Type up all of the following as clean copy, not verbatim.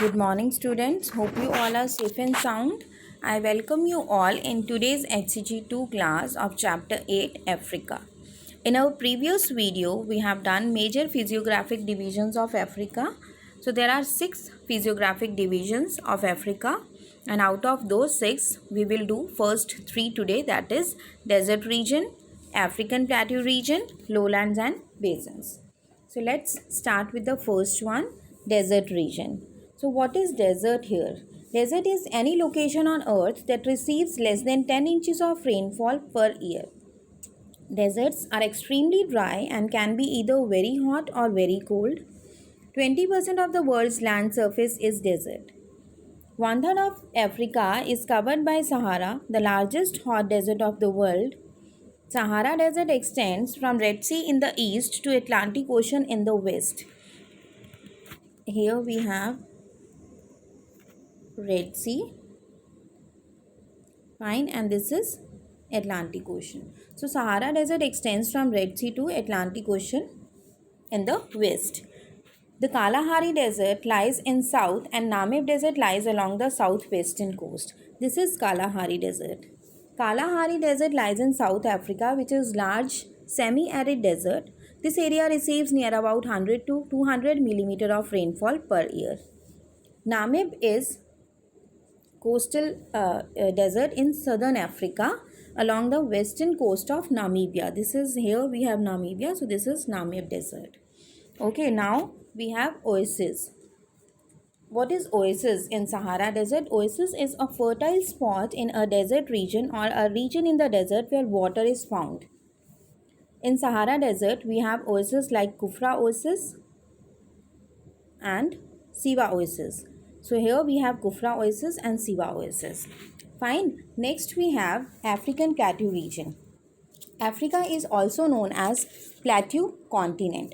Good morning, students. Hope you all are safe and sound. I welcome you all in today's HCG2 class of Chapter 8 Africa. In our previous video, we have done major physiographic divisions of Africa. So, there are 6 physiographic divisions of Africa, and out of those 6, we will do first 3 today, that is, desert region, African plateau region, lowlands, and basins. So let's start with the first one, desert region. So what is desert here? Desert is any location on earth that receives less than 10 inches of rainfall per year. Deserts are extremely dry and can be either very hot or very cold. 20% of the world's land surface is desert. One third of Africa is covered by Sahara, the largest hot desert of the world. Sahara Desert extends from Red Sea in the east to Atlantic Ocean in the west. Here we have Red Sea, fine, and this is Atlantic Ocean. So Sahara Desert extends from Red Sea to Atlantic Ocean in the west. The Kalahari Desert lies in south and Namib Desert lies along the southwestern coast. This is Kalahari Desert. Kalahari Desert lies in South Africa, which is large semi-arid desert. This area receives near about 100 to 200 millimeter of rainfall per year. Namib is coastal desert in southern Africa along the western coast of Namibia. This is here we have Namibia, so this is Namib Desert. Okay, now we have oasis. What is oasis in Sahara Desert? Oasis is a fertile spot in a desert region or a region in the desert where water is found. In Sahara Desert, we have oases like Kufra Oasis and Siwa Oasis. So here we have Kufra Oasis and Siwa Oasis. Fine. Next we have African Plateau region. Africa is also known as Plateau continent.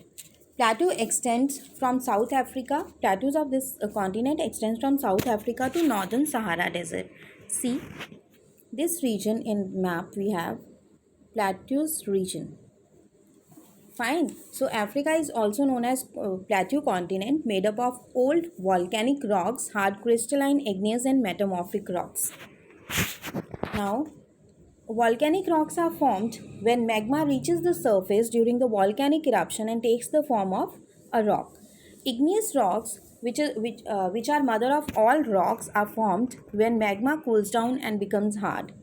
Plateau extends from South Africa. Plateaus of this continent extends from South Africa to northern Sahara Desert. See, this region in map we have Plateaus region. Fine. So Africa is also known as plateau continent made up of old volcanic rocks, hard crystalline, igneous and metamorphic rocks. Now, volcanic rocks are formed when magma reaches the surface during the volcanic eruption and takes the form of a rock. Igneous rocks, which are mother of all rocks, are formed when magma cools down and becomes hard.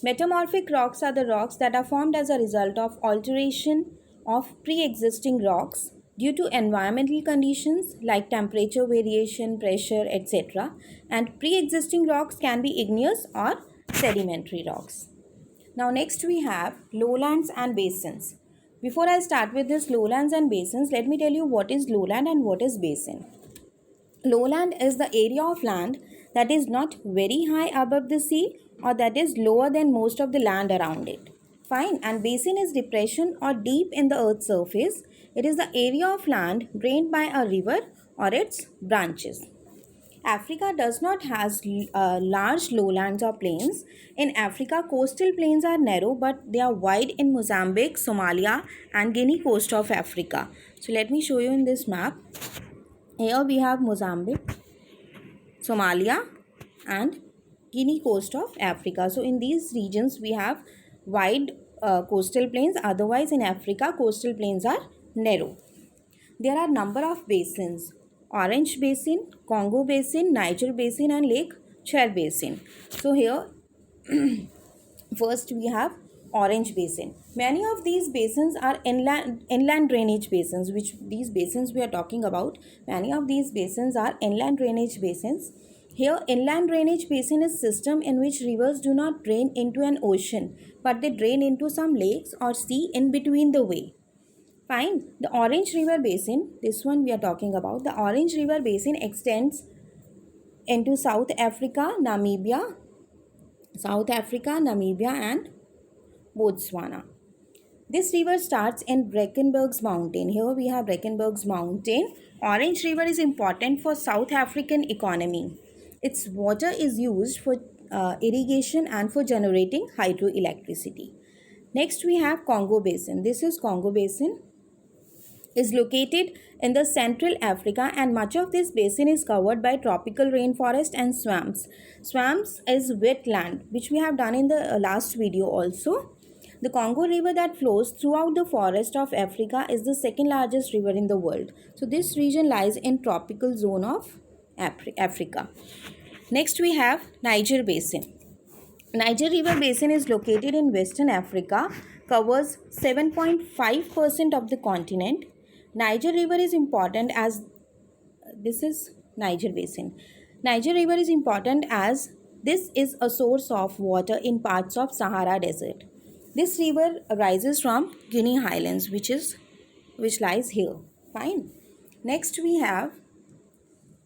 Metamorphic rocks are the rocks that are formed as a result of alteration of pre-existing rocks due to environmental conditions like temperature variation, pressure, etc. And pre-existing rocks can be igneous or sedimentary rocks. Now next we have lowlands and basins. Before I start with this lowlands and basins, let me tell you what is lowland and what is basin. Lowland is the area of land that is not very high above the sea or that is lower than most of the land around it. Fine. And basin is depression or deep in the earth's surface. It is the area of land drained by a river or its branches. Africa does not have large lowlands or plains. In Africa, coastal plains are narrow but they are wide in Mozambique, Somalia and Guinea coast of Africa. So let me show you in this map. Here we have Mozambique, Somalia and Guinea coast of Africa. So in these regions we have wide coastal plains. Otherwise in Africa coastal plains are narrow. There are number of basins: Orange Basin, Congo Basin, Niger Basin and Lake Chad Basin. So here first we have Orange Basin. Many of these basins are inland drainage basins, which these basins we are talking about. Many of these basins are inland drainage basins. Here, inland drainage basin is system in which rivers do not drain into an ocean, but they drain into some lakes or sea in between the way. Fine. The Orange River Basin, this one we are talking about. The Orange River Basin extends into South Africa, Namibia and Botswana. This river starts in Drakensberg's mountain. Here we have Drakensberg's mountain. Orange River is important for South African economy. Its water is used for irrigation and for generating hydroelectricity. Next we have Congo Basin. This is Congo Basin. is located in the Central Africa, and much of this basin is covered by tropical rainforest and swamps. Swamps is wetland, which we have done in the last video also. The Congo River that flows throughout the forest of Africa is the second largest river in the world. So this region lies in tropical zone of Africa. Next we have Niger Basin. Niger River Basin is located in Western Africa, covers 7.5% of the continent. Niger River is important as this is Niger Basin. Niger River is important as this is a source of water in parts of Sahara Desert. This river rises from Guinea Highlands, which lies here. Fine. Next we have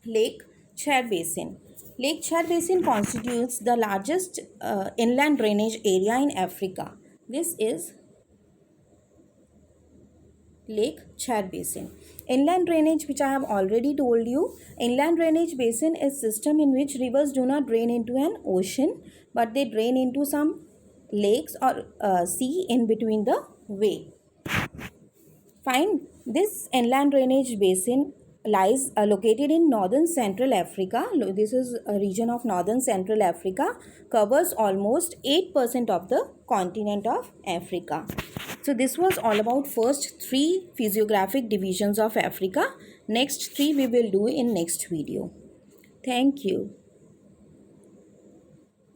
Lake Chad Basin. Lake Chad Basin constitutes the largest inland drainage area in Africa. This is Lake Chad Basin. Inland drainage, which I have already told you, inland drainage basin is system in which rivers do not drain into an ocean, but they drain into some lakes or sea in between the way. Fine. This inland drainage basin lies located in northern Central Africa. This is a region of northern Central Africa, covers almost 8% of the continent of Africa. So this was all about first 3 physiographic divisions of Africa. Next 3 we will do in next video. Thank you.